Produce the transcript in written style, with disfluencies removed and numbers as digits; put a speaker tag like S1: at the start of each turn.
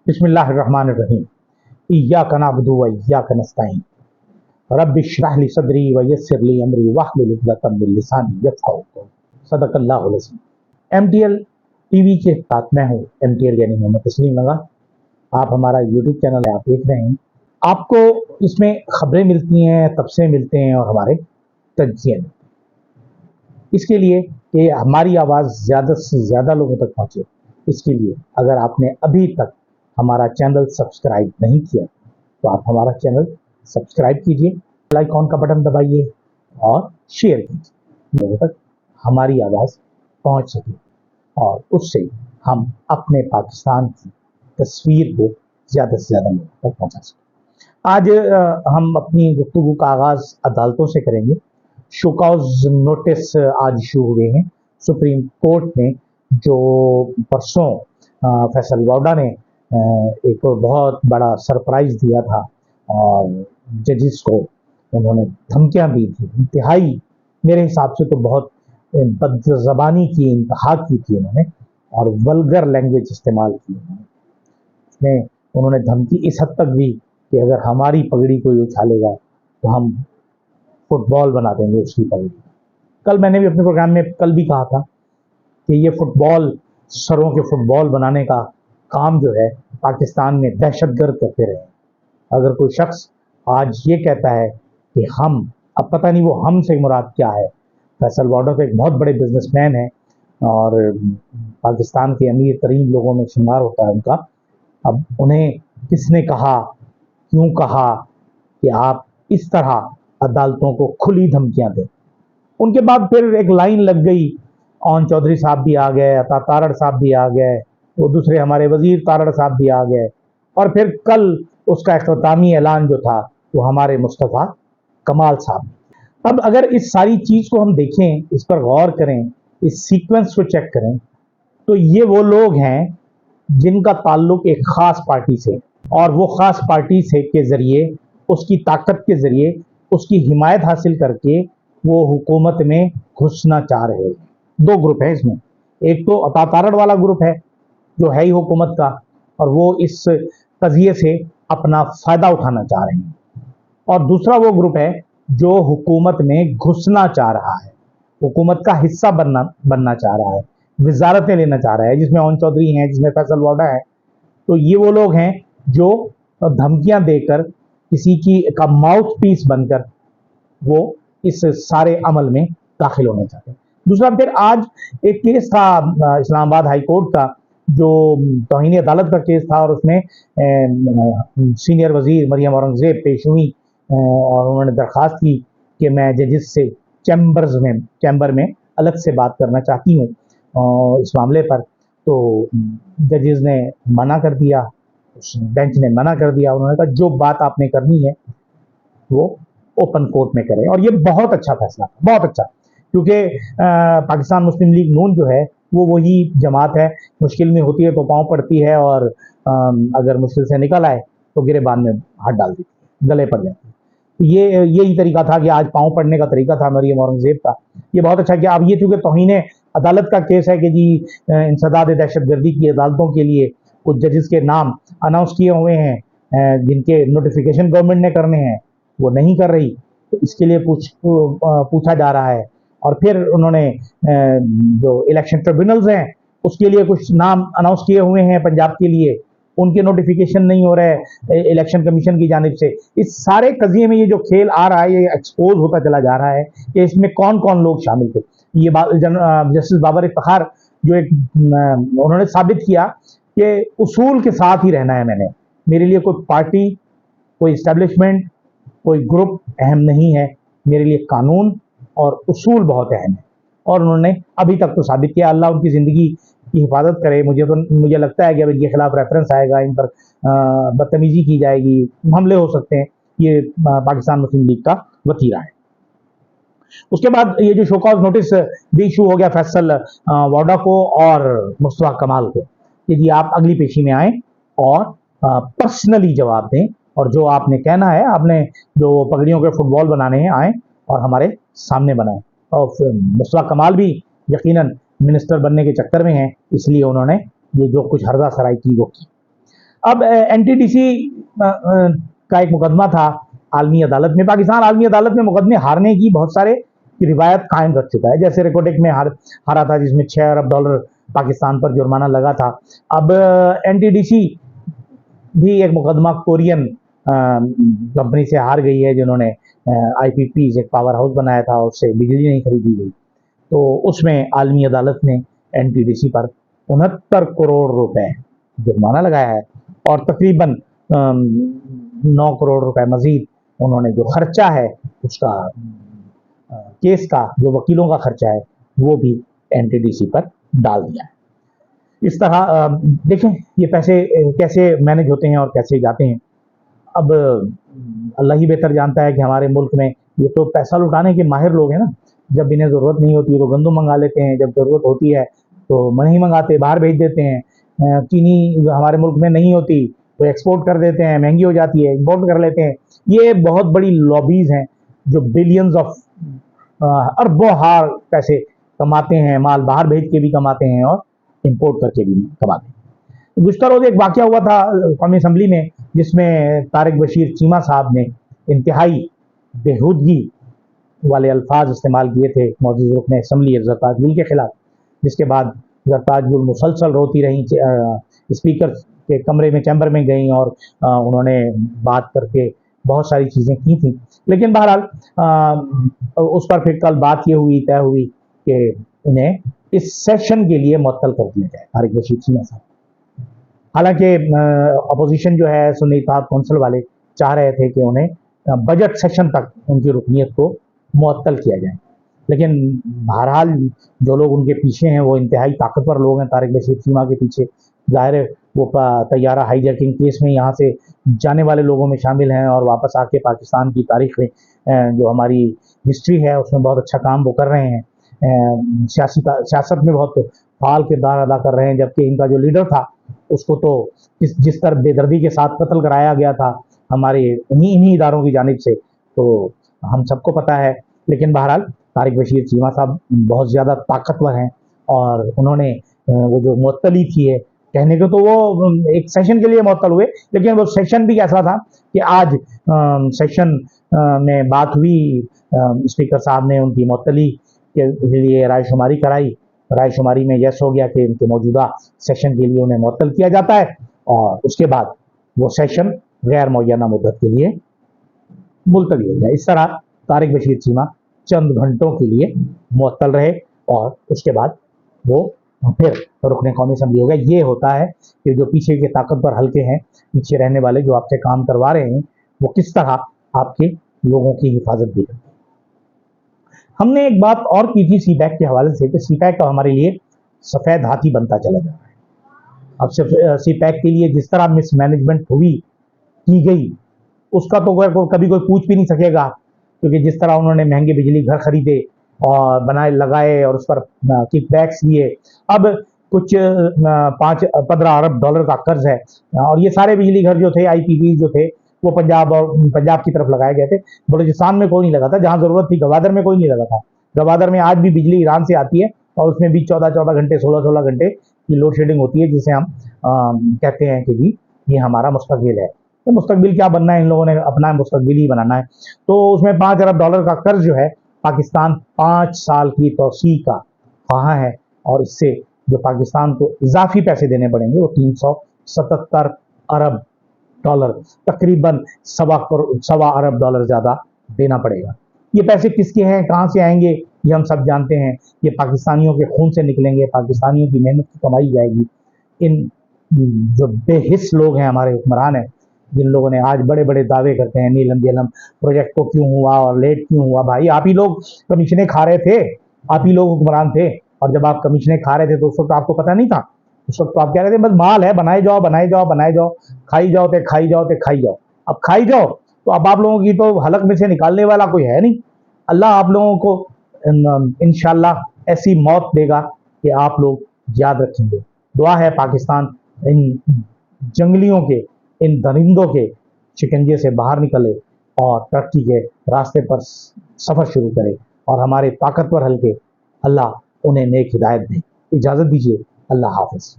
S1: बिस्मिल्लाहिर्रहमानिर्रहीम। इय्याका नअबुदु व इय्याका नस्तईन। रब्बि इश्रह ली सदरी व यस्सिर ली अमरी वहलुल उक़दतम मिन लिसानी यफ़क़हू क़ौली। सदक़ल्लाहुल अज़ीम। एमटीएल टीवी के साथ मैं हूँ एमटीएल यानी मोहम्मद तस्लीम लगा। आप हमारा यूट्यूब चैनल है, आप देख रहे हैं। आपको इसमें खबरें मिलती हैं, तबसरे मिलते हैं और हमारे तज्ज़िये मिलते हैं। इसके लिए कि हमारी आवाज़ ज़्यादा से ज़्यादा लोगों तक पहुँचे, इसके लिए अगर आपने अभी तक हमारा चैनल सब्सक्राइब नहीं किया तो आप हमारा चैनल सब्सक्राइब कीजिए, बेल आइकॉन का बटन दबाइए और शेयर कीजिए, लोगों तक हमारी आवाज़ पहुंच सके और उससे हम अपने पाकिस्तान की तस्वीर को ज़्यादा से ज़्यादा लोगों तक पहुंचा सकें। आज हम अपनी गुफ्तगू का आगाज़ अदालतों से करेंगे। शोकॉज नोटिस आज इशू हुए हैं सुप्रीम कोर्ट में, जो परसों फैसल वाडा ने एक बहुत बड़ा सरप्राइज दिया था और जजिस को उन्होंने धमकियां दी थी। इंतहाई मेरे हिसाब से तो बहुत बदज़बानी की इंतहा की थी उन्होंने और वल्गर लैंग्वेज इस्तेमाल की उन्होंने। उन्होंने धमकी इस हद तक दी कि अगर हमारी पगड़ी कोई उछालेगा तो हम फुटबॉल बना देंगे उसकी पगड़ी। कल मैंने भी अपने प्रोग्राम में कल भी कहा था कि ये फुटबॉल, सरों के फुटबॉल बनाने का काम जो है पाकिस्तान में दहशतगर्द करते रहे। अगर कोई शख्स आज ये कहता है कि हम, अब पता नहीं वो हम से मुराद क्या है। फैसल वाडा तो एक बहुत बड़े बिजनेसमैन है और पाकिस्तान के अमीर तरीन लोगों में शुमार होता है उनका। अब उन्हें किसने कहा, क्यों कहा कि आप इस तरह अदालतों को खुली धमकियां दें? उनके बाद फिर एक लाइन लग गई, ओन चौधरी साहब भी आ गए, अता तारड़ साहब भी आ गए, वो दूसरे हमारे वजीर तारड़ साहब भी आ गए और फिर कल उसका इख्तितामी ऐलान जो था वो हमारे मुस्तफ़ा कमाल साहब। अब अगर इस सारी चीज़ को हम देखें, इस पर गौर करें, इस सीक्वेंस को चेक करें, तो ये वो लोग हैं जिनका ताल्लुक एक ख़ास पार्टी से, और वो ख़ास पार्टी से के ज़रिए, उसकी ताकत के ज़रिए, उसकी हिमायत हासिल करके वो हुकूमत में घुसना चाह रहे हैं। दो ग्रुप हैं इसमें, एक तो अता तारड़ वाला ग्रुप है जो है ही हुकूमत का और वो इस कज़िये से अपना फ़ायदा उठाना चाह रहे हैं, और दूसरा वो ग्रुप है जो हुकूमत में घुसना चाह रहा है, हुकूमत का हिस्सा बनना चाह रहा है, वजारतें लेना चाह रहा है, जिसमें ओन चौधरी हैं, जिसमें फैसल वाडा है। तो ये वो लोग हैं जो धमकियां देकर किसी की का माउथ पीस बनकर वो इस सारे अमल में दाखिल होना चाहते हैं। दूसरा, फिर आज एक केस था इस्लामाबाद हाई कोर्ट का, जो तौहीन अदालत का केस था और उसमें सीनियर वजीर मरियम औरंगजेब पेश हुई और उन्होंने दरख्वास्त की कि मैं जजिस से चैम्बर में अलग से बात करना चाहती हूँ इस मामले पर। तो जजिस ने मना कर दिया, उस बेंच ने मना कर दिया। उन्होंने कहा जो बात आपने करनी है वो ओपन कोर्ट में करें, और ये बहुत अच्छा फैसला, बहुत अच्छा, क्योंकि पाकिस्तान मुस्लिम लीग नून जो है वो वही जमात है, मुश्किल में होती है तो पाँव पड़ती है और अगर मुश्किल से निकल आए तो गिरेबान में हाथ डाल देती है, गले पड़ जाती है। ये यही तरीका था कि आज पाँव पड़ने का तरीका था मरियम औरंगजेब का। ये बहुत अच्छा किया। अब ये चूँकि तौहीन अदालत का केस है कि जी इंसदाद दहशतगर्दी की अदालतों के लिए कुछ जजेस के नाम अनाउंस किए हुए हैं, जिनके नोटिफिकेशन गवर्नमेंट ने करने हैं, वो नहीं कर रही, तो इसके लिए पूछा जा रहा है। और फिर उन्होंने जो इलेक्शन ट्रिब्यूनल्स हैं उसके लिए कुछ नाम अनाउंस किए हुए हैं पंजाब के लिए, उनके नोटिफिकेशन नहीं हो रहे इलेक्शन कमीशन की जानिब से। इस सारे कज़िये में ये जो खेल आ रहा है ये एक्सपोज होता चला जा रहा है कि इसमें कौन कौन लोग शामिल थे। ये जस्टिस बाबर इफ्तिखार जो एक उन्होंने साबित किया कि उसूल के साथ ही रहना है मैंने, मेरे लिए कोई पार्टी, कोई इस्टेब्लिशमेंट, कोई ग्रुप अहम नहीं है, मेरे लिए कानून और उसूल बहुत अहम है। और उन्होंने अभी तक तो साबित किया। अल्लाह उनकी ज़िंदगी की हिफाजत करे। मुझे लगता है कि अब इनके खिलाफ रेफरेंस आएगा, इन पर बदतमीजी की जाएगी, हमले हो सकते हैं। ये पाकिस्तान मुस्लिम लीग का वतीरा है। उसके बाद ये जो शोकॉज नोटिस भी इशू हो गया फैसल वाडा को और मुस्तफा कमाल को कि जी आप अगली पेशी में आए और पर्सनली जवाब दें, और जो आपने कहना है, आपने जो पगड़ियों के फुटबॉल बनाने हैं, आए और हमारे सामने बनाए। और मुस्तफा कमाल भी यकीनन मिनिस्टर बनने के चक्कर में हैं, इसलिए उन्होंने ये जो कुछ हर्जा सराई की वो की। अब एनटीडीसी का एक मुकदमा था आलमी अदालत में। पाकिस्तान आलमी अदालत में मुकदमे हारने की बहुत सारे रिवायत कायम रख चुका है। जैसे रेकोटेक में हारा था, जिसमें $6 अरब पाकिस्तान पर जुर्माना लगा था। अब एनटीडीसी भी एक मुकदमा कोरियन कंपनी से हार गई है, जिन्होंने आईपीपी एक पावर हाउस बनाया था, उससे बिजली नहीं खरीदी गई। तो उसमें आलमी अदालत ने एनटीडीसी पर 69 करोड़ रुपए जुर्माना लगाया है, और तकरीबन 9 करोड़ रुपए मजीद उन्होंने जो खर्चा है उसका, केस का जो वकीलों का खर्चा है, वो भी एनटीडीसी पर डाल दिया है। इस तरह देखें ये पैसे कैसे मैनेज होते हैं और कैसे जाते हैं। अब अल्लाह ही बेहतर जानता है कि हमारे मुल्क में ये तो पैसा लुटाने के माहिर लोग हैं ना। जब इन्हें ज़रूरत नहीं होती तो गंदम मंगा लेते हैं, जब ज़रूरत होती है तो नहीं मंगाते, बाहर भेज देते हैं। चीनी हमारे मुल्क में नहीं होती तो एक्सपोर्ट कर देते हैं, महंगी हो जाती है, इंपोर्ट कर लेते हैं। ये बहुत बड़ी लॉबीज़ हैं जो बिलियंस ऑफ अरबों हार पैसे कमाते हैं, माल बाहर भेज के भी कमाते हैं और इंपोर्ट करके भी कमाते हैं। गुज़श्ता रोज़ एक वाक़या हुआ था कौमी असम्बली में, जिसमें तारिक बशीर चीमा साहब ने इंतहाई बेहूदगी वाले अल्फाज इस्तेमाल किए थे मौजूद रुकन असम्बली ज़रताज गुल के खिलाफ, जिसके बाद ज़रताज गुल मुसलसल रोती रहीं, स्पीकर के कमरे में, चैम्बर में गई और उन्होंने बात करके बहुत सारी चीज़ें की थी। लेकिन बहरहाल उस पर फिर कल बात ये हुई, तय हुई कि उन्हें इस सेशन के लिए मुअत्तल कर दिया जाए, तारिक बशीर चीमा साहब। हालांकि अपोजिशन जो है, सुन्नी इत्तेहाद कौंसिल वाले चाह रहे थे कि उन्हें बजट सेशन तक उनकी रुकनीत को मुअत्तल किया जाए, लेकिन बहरहाल जो लोग उनके पीछे हैं वो इंतहाई ताकतवर लोग हैं। तारिक बशीर चीमा के पीछे ज़ाहिर है वो तैयारा हाईजैकिंग केस में यहाँ से जाने वाले लोगों में शामिल हैं, और वापस आके पाकिस्तान की तारीख में जो हमारी हिस्ट्री है उसमें बहुत अच्छा काम वो कर रहे हैं। सियासत में बहुत फाल किरदार अदा कर रहे हैं, जबकि इनका जो लीडर था उसको तो जिस तरह बेदर्दी के साथ कत्ल कराया गया था हमारे इन्हीं इदारों की जानिब से, तो हम सबको पता है। लेकिन बहरहाल तारिक बशीर चीमा साहब बहुत ज़्यादा ताकतवर हैं, और उन्होंने वो जो मुअत्तली की है, कहने को तो वो एक सेशन के लिए मुअत्तल हुए, लेकिन वो सेशन भी ऐसा था कि आज सेशन में बात हुई, स्पीकर साहब ने उनकी मुअत्तली के लिए रायशुमारी कराई। रायशुमारी में यस हो गया कि इनके मौजूदा सेशन के लिए उन्हें मुअत्तल किया जाता है, और उसके बाद वो सेशन गैर मुअय्यना मुद्दत के लिए मुलतवी हो गया। इस तरह तारिक बशीर चीमा चंद घंटों के लिए मुअत्तल रहे, और उसके बाद वो फिर रुकने कौमी असम्बली हो गया। ये होता है कि जो पीछे के ताकतवर हल्के हैं, पीछे रहने वाले जो आपसे काम करवा रहे हैं, वो किस तरह आपके लोगों की हिफाजत भी करते हैं। हमने एक बात और की थी सीपैक के हवाले से कि सीपैक का हमारे लिए सफ़ेद हाथी बनता चला जा रहा है। अब सीपैक के लिए जिस तरह मिसमैनेजमेंट हुई की गई, उसका तो कभी कोई पूछ भी नहीं सकेगा, क्योंकि जिस तरह उन्होंने महंगे बिजली घर खरीदे और बनाए लगाए और उस पर किकबैक्स लिए। अब कुछ 15 अरब डॉलर का कर्ज है, और ये सारे बिजली घर जो थे, आईपीपी जो थे, वो पंजाब की तरफ लगाए गए थे। बलूचिस्तान में कोई नहीं लगा था, जहां जरूरत थी गवादर में कोई नहीं लगा था। गवादर में आज भी बिजली ईरान से आती है, और उसमें भी 14-14 घंटे, 16-16 घंटे की लोड शेडिंग होती है, जिसे हम कहते हैं कि जी ये हमारा मुस्तकबिल है। तो मुस्तकबिल क्या बनना है, इन लोगों ने अपना मुस्तकबिल ही बनाना है। तो उसमें 5 अरब डॉलर का कर्ज जो है, पाकिस्तान 5 साल की तौसी का कहाँ है, और इससे जो पाकिस्तान को इजाफी पैसे देने पड़ेंगे वो 377 अरब डॉलर, तकरीबन सवा अरब डॉलर ज़्यादा देना पड़ेगा। ये पैसे किसके हैं, कहाँ से आएंगे, ये हम सब जानते हैं। ये पाकिस्तानियों के खून से निकलेंगे, पाकिस्तानियों की मेहनत की कमाई जाएगी। इन जो बेहिस लोग हैं, हमारे हुक्मरान हैं, जिन लोगों ने आज बड़े बड़े दावे करते हैं नीलम झेलम प्रोजेक्ट को क्यों हुआ और लेट क्यों हुआ। भाई आप ही लोग कमीशनें खा रहे थे, आप ही लोग हुक्मरान थे, और जब आप कमीशनें खा रहे थे तो उस वक्त आपको पता नहीं था। उस वक्त तो आप कह रहे थे बस माल है, बनाए जाओ बनाए जाओ बनाए जाओ, खाई जाओ ते खाई जाओ ते खाई जाओ। अब खाई जाओ तो अब आप लोगों की तो हलक में से निकालने वाला कोई है नहीं। अल्लाह आप लोगों को इंशाल्लाह ऐसी मौत देगा कि आप लोग याद रखेंगे। दुआ है पाकिस्तान इन जंगलियों के, इन दरिंदों के शिकंजे से बाहर निकले और तरक्की के रास्ते पर सफ़र शुरू करे, और हमारे ताकतवर हल्के अल्लाह उन्हें नेक हिदायत दे। इजाज़त दीजिए, अल्लाह हाफ़िज़।